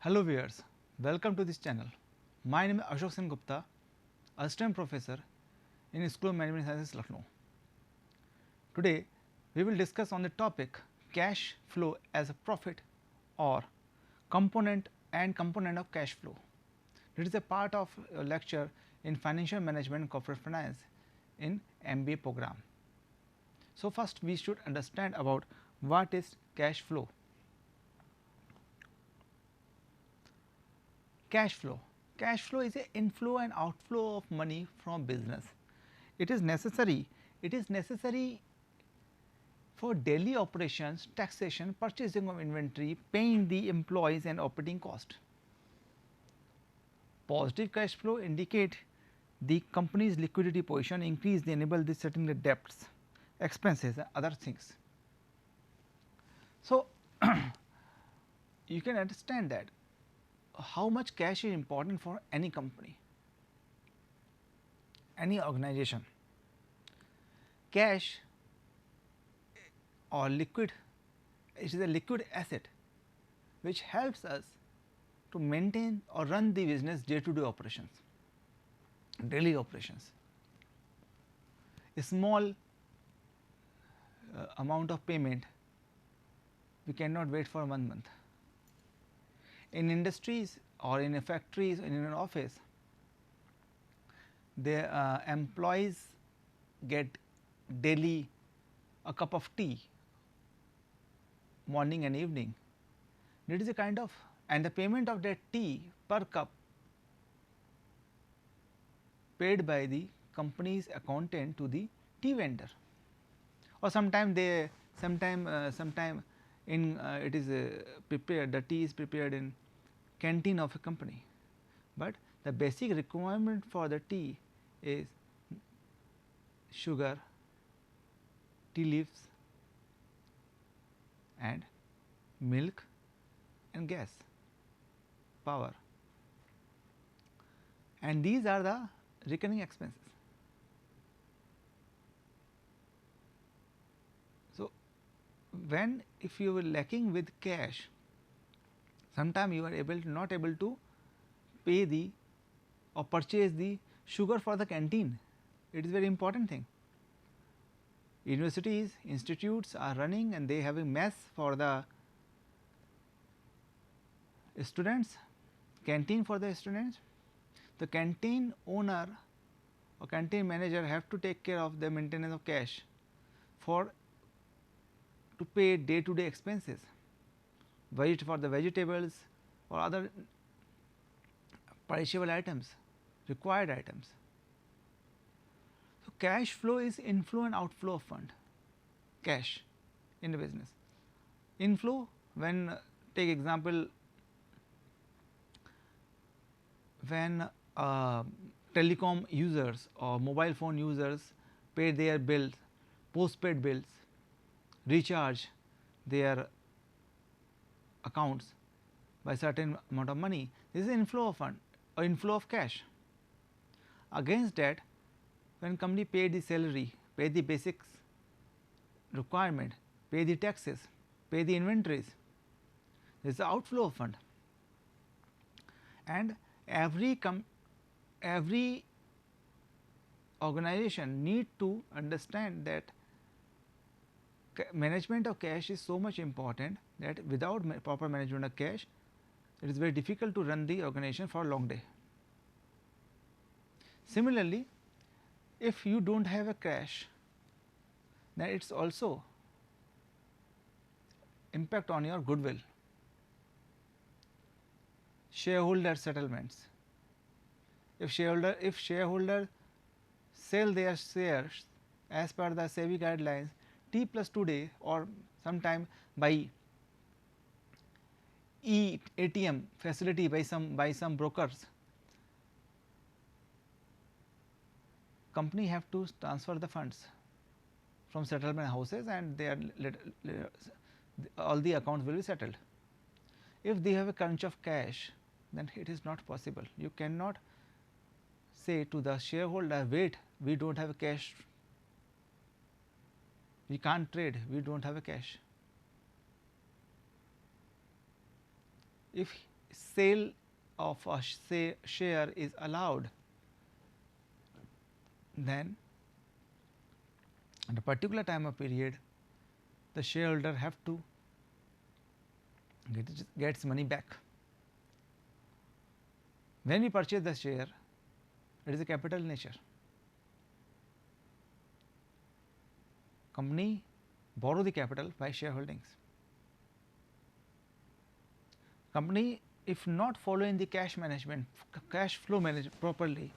Hello viewers, welcome to this channel. My name is Ashok Sen Gupta, Assistant Professor in School of Management Sciences, Lucknow. Today we will discuss on the topic cash flow as a profit or component of cash flow. It is a part of a lecture in Financial Management and Corporate Finance in MBA program. So first we should understand about what is cash flow. Cash flow. Cash flow is an inflow and outflow of money from business. It is necessary. It is necessary for daily operations, taxation, purchasing of inventory, paying the employees and operating cost. Positive cash flow indicate the company's liquidity position, increase the enable the settling the debts, expenses and other things. So, you can understand that how much cash is important for any company, any organization. Cash or liquid, it is a liquid asset which helps us to maintain or run the business day to day operations, daily operations. A small amount of payment, we cannot wait for 1 month. In industries or in a factories or in an office, the employees get daily a cup of tea morning and evening. It is a kind of, and the payment of that tea per cup paid by the company's accountant to the tea vendor, or sometime in it is prepared, the tea is prepared in canteen of a company, but the basic requirement for the tea is sugar, tea leaves and milk and gas, power, and these are the recurring expenses. So, when if you were lacking with cash, sometime you are not able to pay the or purchase the sugar for the canteen. It is very important thing. Universities, institutes are running and they have a mess for the students, canteen for the students. The canteen owner or canteen manager have to take care of the maintenance of cash for to pay day to day expenses, for the vegetables or other perishable items, required items. So, cash flow is inflow and outflow of fund, cash in the business. Inflow, when take example, when telecom users or mobile phone users pay their bills, postpaid bills, recharge their accounts by certain amount of money, this is inflow of fund or inflow of cash. Against that, when company pay the salary, pay the basics requirement, pay the taxes, pay the inventories, this is the outflow of fund. And every organization need to understand that management of cash is so much important that without proper management of cash, it is very difficult to run the organization for a long day. Similarly, if you do not have a cash, then it is also impact on your goodwill. Shareholder settlements. If shareholder sell their shares as per the SEBI guidelines T plus 2 day or sometime by ATM facility by some brokers, company have to transfer the funds from settlement houses and they are all the accounts will be settled. If they have a crunch of cash, then it is not possible. You cannot say to the shareholder, wait, we do not have a cash, we can't trade, we do not have a cash. If sale of a share is allowed, then at a particular time of period the shareholder have to gets money back. When we purchase the share, it is a capital nature. Company borrow the capital by shareholdings. Company if not following the cash management, cash flow management properly,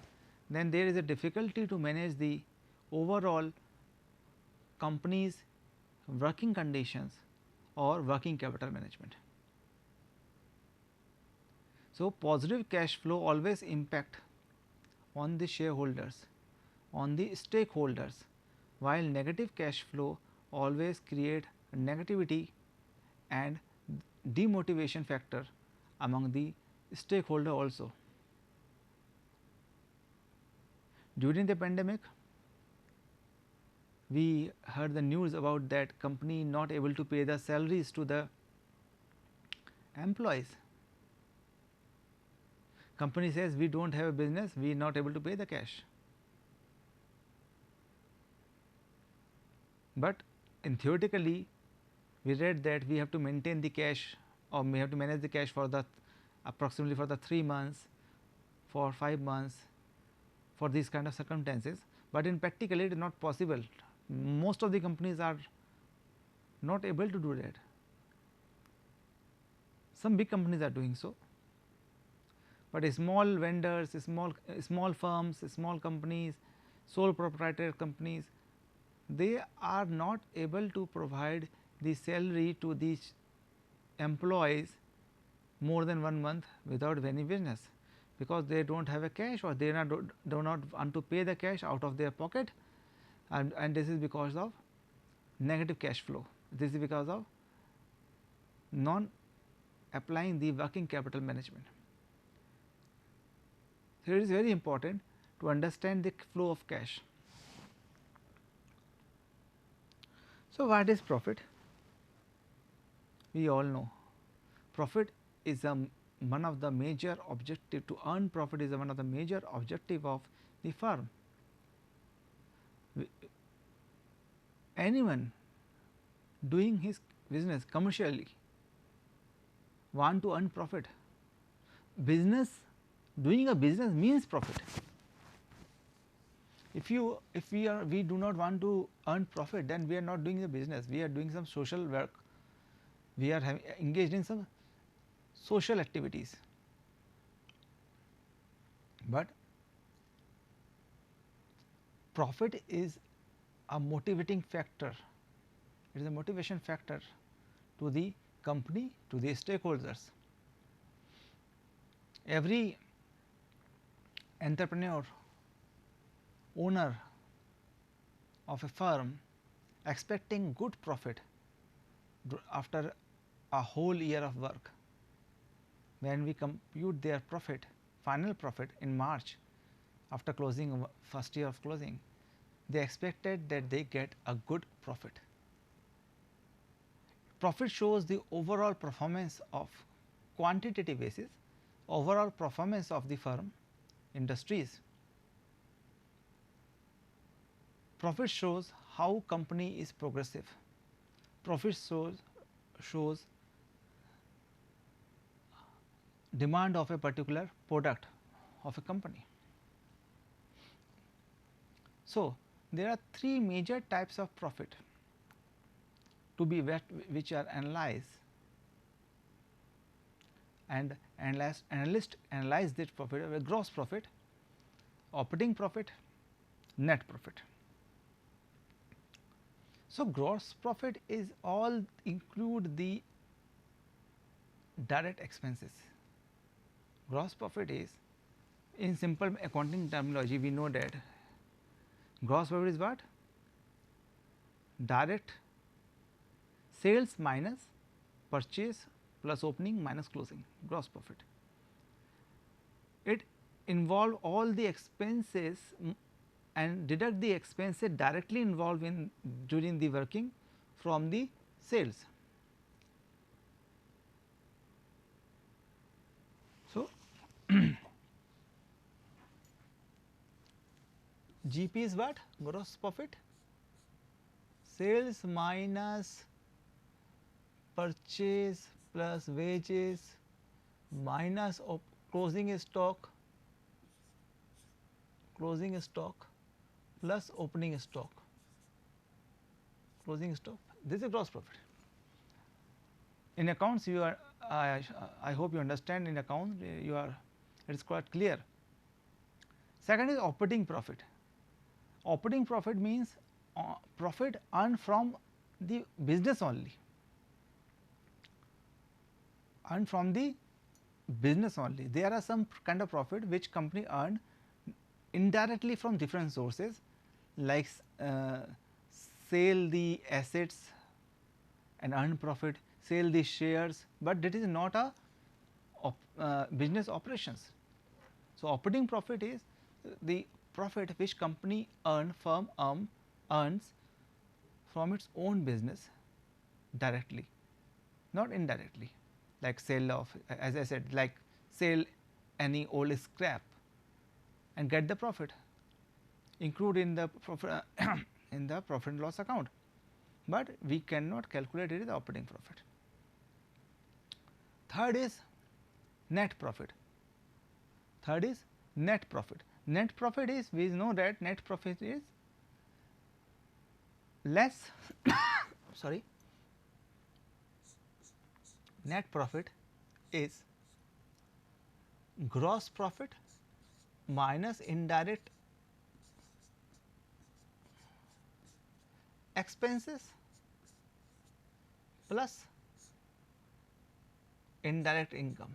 then there is a difficulty to manage the overall company's working conditions or working capital management. So, positive cash flow always impact on the shareholders, on the stakeholders, while negative cash flow always create negativity and demotivation factor among the stakeholder also. During the pandemic, we heard the news about that company not able to pay the salaries to the employees. Company says we do not have a business, we are not able to pay the cash. But in theoretically we read that we have to maintain the cash or we have to manage the cash for the approximately for the 3 months, for 5 months, for these kind of circumstances, but in practically it is not possible. Most of the companies are not able to do that. Some big companies are doing so, but small vendors, small firms, small companies, sole proprietor companies, they are not able to provide the salary to these employees more than 1 month without any business, because they do not have a cash or they do not want to pay the cash out of their pocket, and this is because of negative cash flow. This is because of non applying the working capital management. So, it is very important to understand the flow of cash. So, what is profit? We all know profit is one of the major objective. To earn profit is one of the major objective of the firm. Anyone doing his business commercially want to earn profit. Doing a business means profit. If we do not want to earn profit, then we are not doing the business, we are doing some social work, we are engaged in some social activities. But profit is a motivating factor, it is a motivation factor to the company, to the stakeholders. Every entrepreneur, owner of a firm expecting good profit after a whole year of work. When we compute their profit, final profit in March after closing first year of closing, they expected that they get a good profit. Profit shows the overall performance of quantitative basis, overall performance of the firm, industries. Profit shows how company is progressive. Profit shows demand of a particular product of a company. So, there are 3 major types of profit to be which are analyzed, and analysts analyze this profit: gross profit, operating profit, net profit. So, gross profit is all include the direct expenses. Gross profit is, in simple accounting terminology, we know that gross profit is what? Direct sales minus purchase plus opening minus closing, gross profit. It involve all the expenses and deduct the expenses directly involved in during the working from the sales. So, GP is what? Gross profit, sales minus purchase plus wages minus closing stock plus opening stock, this is gross profit. In accounts you are, I hope you understand, in accounts you are, it is quite clear. Second is operating profit. Operating profit means profit earned from the business only, There are some kind of profit which company earned indirectly from different sources, like sell the assets and earn profit, sell the shares, but that is not a business operations. So, operating profit is the profit which company earns from its own business directly, not indirectly, like sale of, as I said, like sell any old scrap and get the profit, include in the profit in the profit and loss account, but we cannot calculate it as operating profit. Third is net profit. Net profit is, we know that net profit is less sorry, net profit is gross profit minus indirect expenses plus indirect income.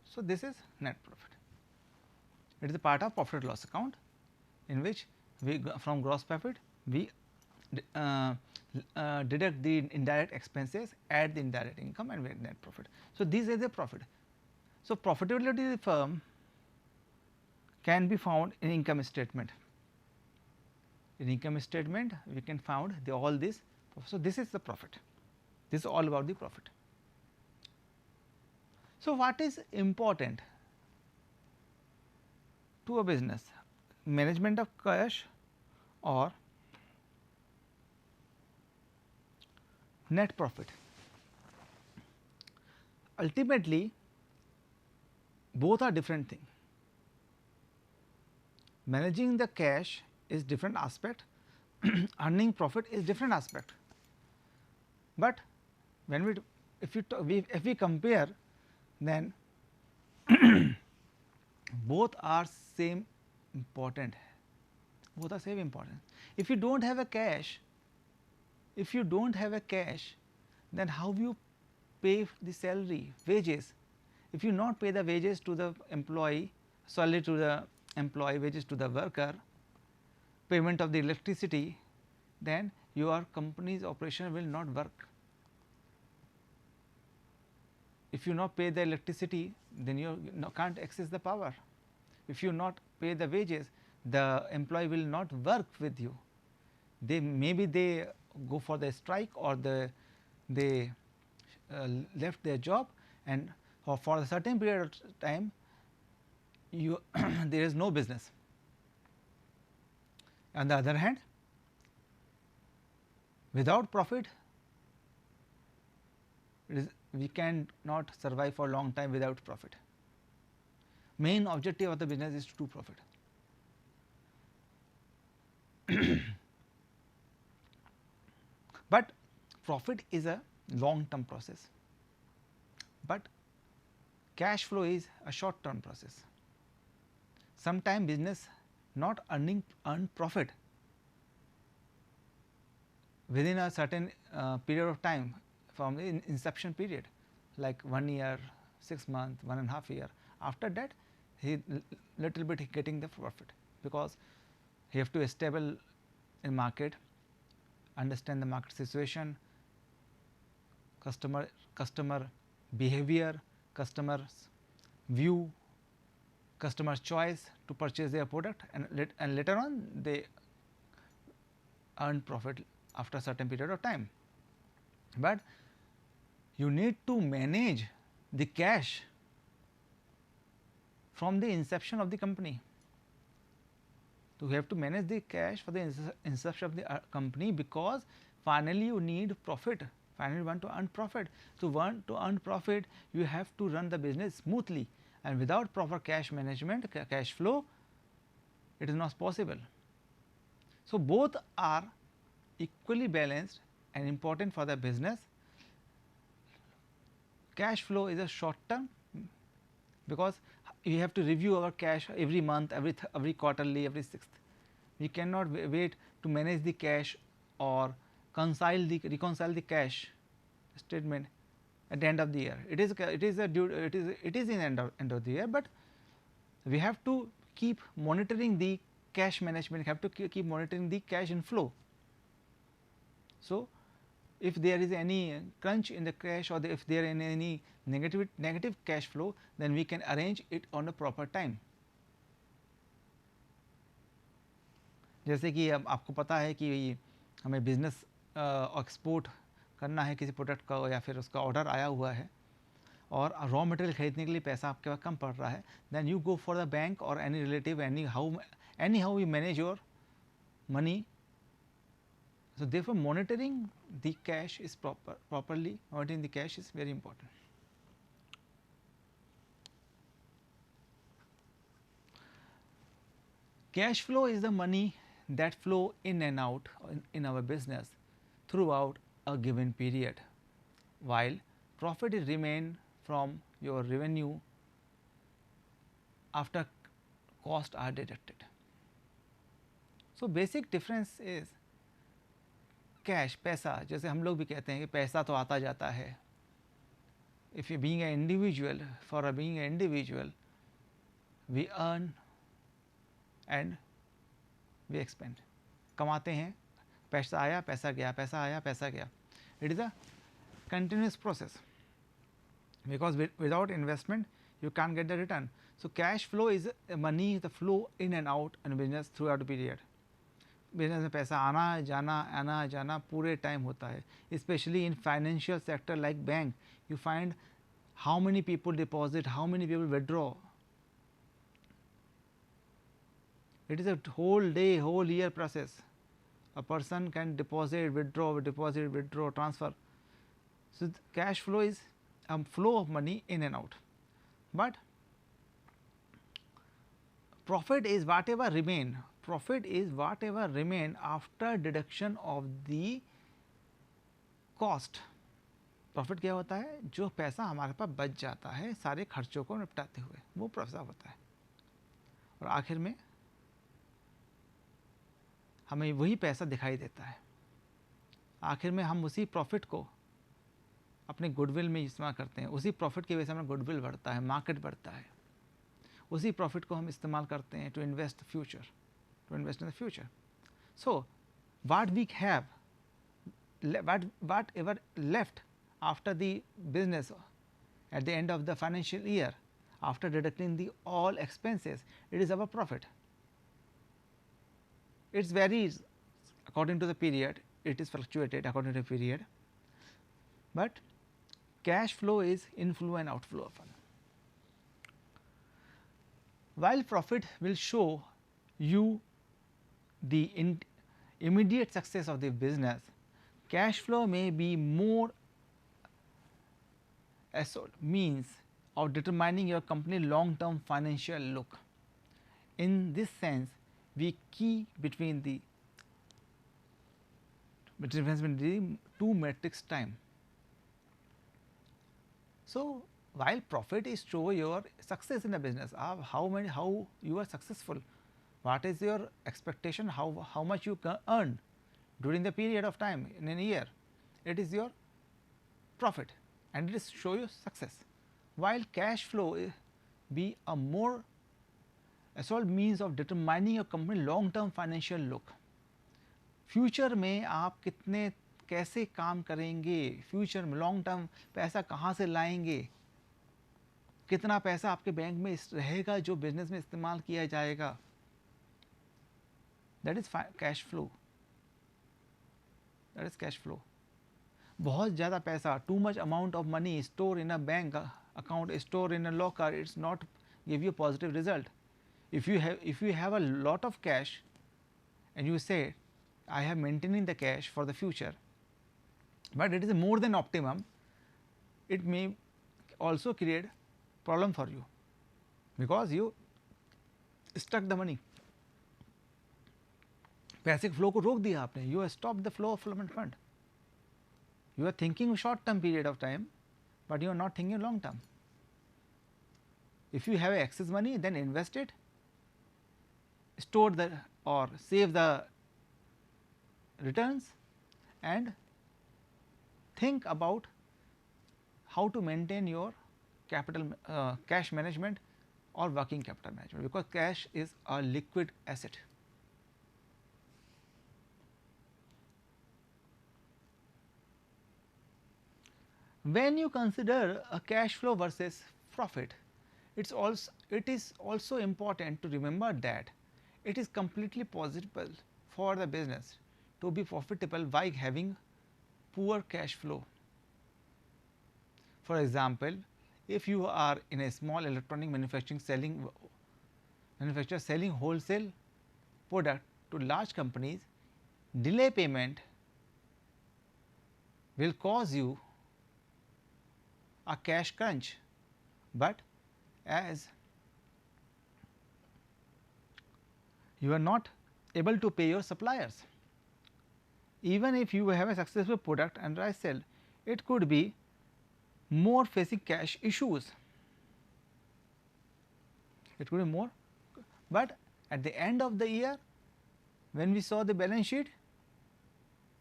So, this is net profit. It is a part of profit loss account, in which we from gross profit we deduct the indirect expenses, add the indirect income and get net profit. So, this is the profit. So, profitability of the firm can be found in income statement. In income statement we can find all this. So, this is the profit, this is all about the profit. So, what is important to a business, management of cash or net profit? Ultimately both are different thing. Managing the cash is different aspect, earning profit is different aspect, but when we if we compare, then both are same important, If you do not have a cash, then how you pay the salary, wages? If you not pay the wages to the employee, salary to the employee, wages to the worker, payment of the electricity, then your company's operation will not work. If you not pay the electricity, then you can't access the power. If you not pay the wages, the employee will not work with you. Maybe they go for the strike, or they left their job, and for a certain period of time there is no business. On the other hand, without profit we can not survive for a long time without profit. Main objective of the business is to do profit. But profit is a long term process, but cash flow is a short term process. Sometime business not earn profit within a certain period of time from the inception period, like 1 year, 6 months, 1.5 year. After that he little bit getting the profit, because he have to stable in market, understand the market situation, customer behavior, customers view, customer's choice to purchase their product, and later on they earn profit after a certain period of time. but you need to manage the cash from the inception of the company. So, you have to manage the cash for the inception of the company, because finally you need profit, finally you want to earn profit. So, want to earn profit, you have to run the business smoothly, and without proper cash management, cash flow, it is not possible. So, both are equally balanced and important for the business. Cash flow is a short term, because you have to review our cash every month, every quarterly, every sixth. We cannot wait to manage the cash or reconcile the cash statement at the end of the year. It is in end of the year, but we have to keep monitoring the cash management, have to keep monitoring the cash inflow. So, if there is any crunch in the cash, or if there is any negative cash flow, then we can arrange it on a proper time. जैसे कि अब आपको पता है कि हमें business export करना है किसी प्रोडक्ट का, या फिर उसका ऑर्डर आया हुआ है और रॉ मटेरियल खरीदने के लिए पैसा आपके पास कम पड़ रहा है, then you go for the bank और any relative, any how you manage your money. So, therefore, monitoring the cash is properly monitoring the cash is very important. Cash flow is the money that flow in and out in our business throughout a given period, while profit is remain from your revenue after costs are deducted. So, basic difference is cash, पैसा, जैसे हम लोग भी कहते हैं कि पैसा तो आता जाता है. If you being a individual, for being a individual, we earn and we expend. कमाते हैं, पैसा आया, पैसा गया, पैसा आया, पैसा गया. It is a continuous process, because without investment you can't get the return. So, cash flow is money, the flow in and out in business throughout the period. Business में पैसा आना जाना पूरे टाइम होता है. Specially in financial sector like bank, you find how many people deposit, how many people withdraw. It is a whole day, whole year process. A person can deposit, withdraw, transfer. So cash flow is a flow of money in and out, but profit is whatever remain after deduction of the cost. Profit क्या होता है? जो पैसा हमारे पास बच जाता है सारे खर्चों को निपटाते हुए, वो प्रॉफिट होता है. और आखिर में हमें वही पैसा दिखाई देता है. आखिर में हम उसी प्रॉफिट को अपने गुडविल में इस्तेमाल करते हैं. उसी प्रॉफिट की वजह से हमारा गुडविल बढ़ता है, मार्केट बढ़ता है. उसी प्रॉफिट को हम इस्तेमाल करते हैं to invest in the future. So what we have, what ever left after the business at the end of the financial year, after deducting the all expenses, it is our profit. It varies according to the period, it is fluctuated according to the period, but cash flow is inflow and outflow of fund. While profit will show you the immediate success of the business, cash flow may be more as means of determining your company long term financial look. In this sense, we key between the difference between two metrics time. So, while profit is show your success in the business, how you are successful, what is your expectation, how much you can earn during the period of time in a year, it is your profit and it is show you success. While cash flow be a more assault means of determining your company long term financial look. Future में आप कितने कैसे काम करेंगे, future में long term पैसा कहाँ से लाएंगे, कितना पैसा आपके बैंक में रहेगा जो बिजनेस में इस्तेमाल किया जाएगा, दैट इज कैश फ्लो. बहुत ज़्यादा पैसा, too much amount of money stored in a bank account, stored in a locker, it's not give you positive result. If you have a lot of cash and you say I have maintaining the cash for the future, but it is more than optimum, it may also create problem for you because you stuck the money. पैसे के flow को रोक दिया आपने, you have stopped the flow of fund. You are thinking short term period of time, but you are not thinking long term. If you have excess money, then invest it, store the or save the returns, and think about how to maintain your capital cash management or working capital management, because cash is a liquid asset. When you consider a cash flow versus profit, it is also important to remember that it is completely possible for the business to be profitable while having poor cash flow. For example, if you are in a small electronic manufacturer selling wholesale product to large companies, delay payment will cause you a cash crunch, but as you are not able to pay your suppliers, even if you have a successful product and resell, it could be more facing cash issues. It could be more, but at the end of the year, when we saw the balance sheet,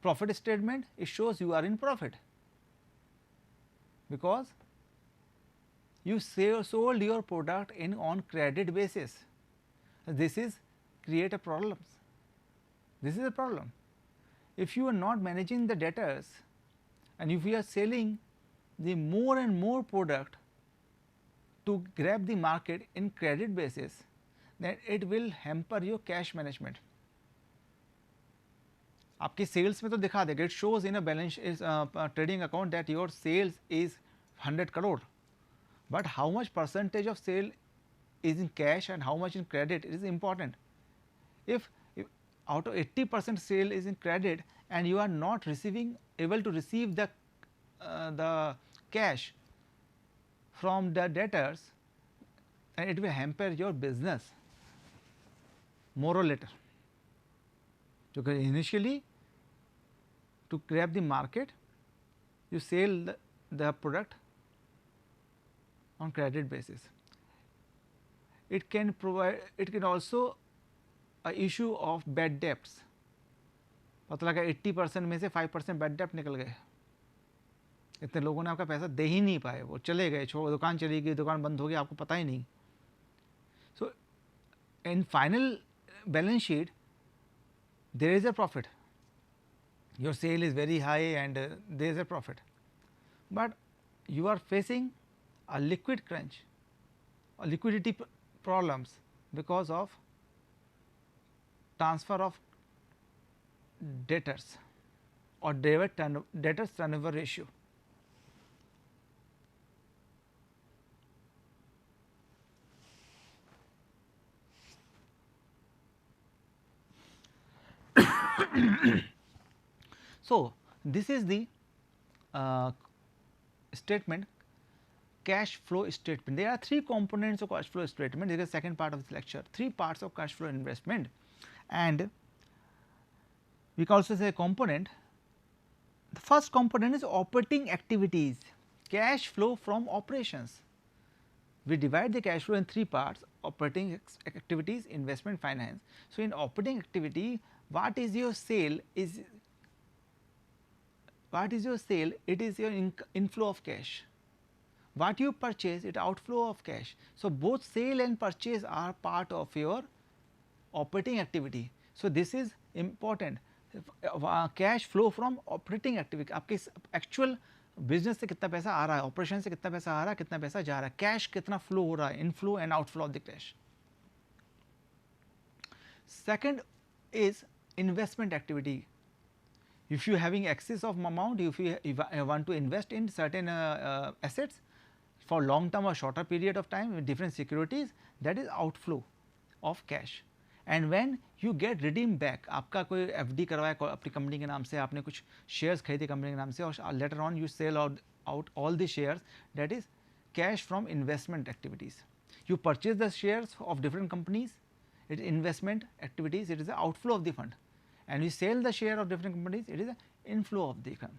profit statement, it shows you are in profit, because you sold your product in on credit basis. This is create a problems. This is a problem. If you are not managing the debtors, and if you are selling the more and more product to grab the market in credit basis, then it will hamper your cash management. आपकी sales में तो दिखा देगा, it shows in a balance trading account that your sales is 100 crore, but how much percentage of sale is in cash and how much in credit is important. If out of 80% sale is in credit and you are not able to receive the cash from the debtors, and it will hamper your business more or later. Because initially, to grab the market, you sell the product on credit basis. It can also a issue of bad debts. पता लगा 80% में से 5% bad debt निकल गए, इतने लोगों ने आपका पैसा दे ही नहीं पाए, वो चले गए, दुकान चली गई, दुकान बंद हो गई, आपको पता ही नहीं. So in final balance sheet, there is a profit, your sale is very high and there is a profit, but you are facing a liquid crunch or liquidity problems because of transfer of debtors or debtors turnover ratio. So this is the statement, cash flow statement. There are three components of cash flow statement. This is the second part of this lecture. Three parts of cash flow investment, and we can also say component. The first component is operating activities, cash flow from operations. We divide the cash flow in three parts: operating activities, investment, finance. So in operating activity, what is your sale? It is your inflow of cash. What you purchase, it outflow of cash. So both sale and purchase are part of your operating activity. So this is important. Cash flow from operating activity, आपके actual business से कितना पैसा आ रहा है, operation से कितना पैसा आ रहा है, कितना पैसा जा रहा है, कैश कितना फ्लो हो रहा है, inflow and outflow of the cash. Second is investment activity. If you having excess of amount, if you want to invest in certain assets for long term or shorter period of time with different securities, that is outflow of cash. And when you get redeem back, आपका कोई FD करवाया अपनी company के नाम से, आपने कुछ shares खरीदे कंपनी के नाम से और later on you sell out all the shares, that is cash from investment activities. You purchase the shares of different companies, it is investment activities, it is the outflow of the fund, and you sell the share of different companies, it is the inflow of the fund.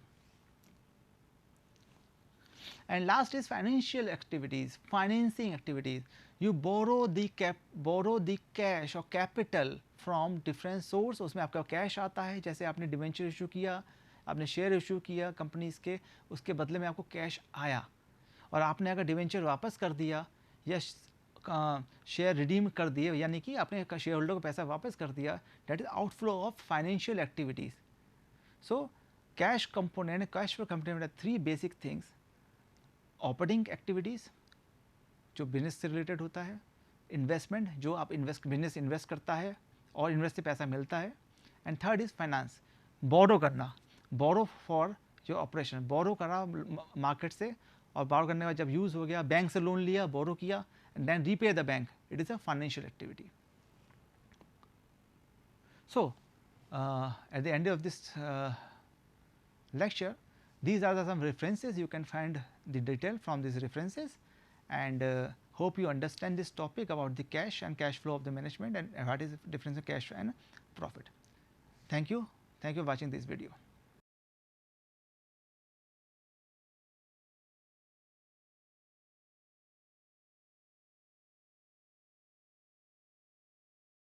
And last is financial activities, financing activities. You borrow the cash or capital from different source. उसमें आपका cash आता है, जैसे आपने debenture issue किया, आपने share issue किया companies के, उसके बदले में आपको कैश आया और आपने अगर डिवेंचर वापस कर दिया या शेयर रिडीम कर दिए, यानी कि आपने शेयर होल्डर को पैसा वापस कर दिया, that is outflow of financial activities. So cash component, cash flow component, 3 basic things. Operating activities जो बिजनेस से रिलेटेड होता है, इन्वेस्टमेंट जो आप बिजनेस इन्वेस्ट करता है और इन्वेस्ट से पैसा मिलता है, एंड थर्ड इज़ फाइनेंस, बोरो करना, बोरो फॉर जो ऑपरेशन, बोरो करा मार्केट से और बोरो करने के बाद जब यूज़ हो गया, बैंक से लोन लिया, बोरो किया and then repay the bank, it is a financial activity. So at the end of this lecture, these are some references. You can find the detail from these references, and hope you understand this topic about the cash and cash flow of the management and what is the difference of cash and profit. Thank you for watching this video.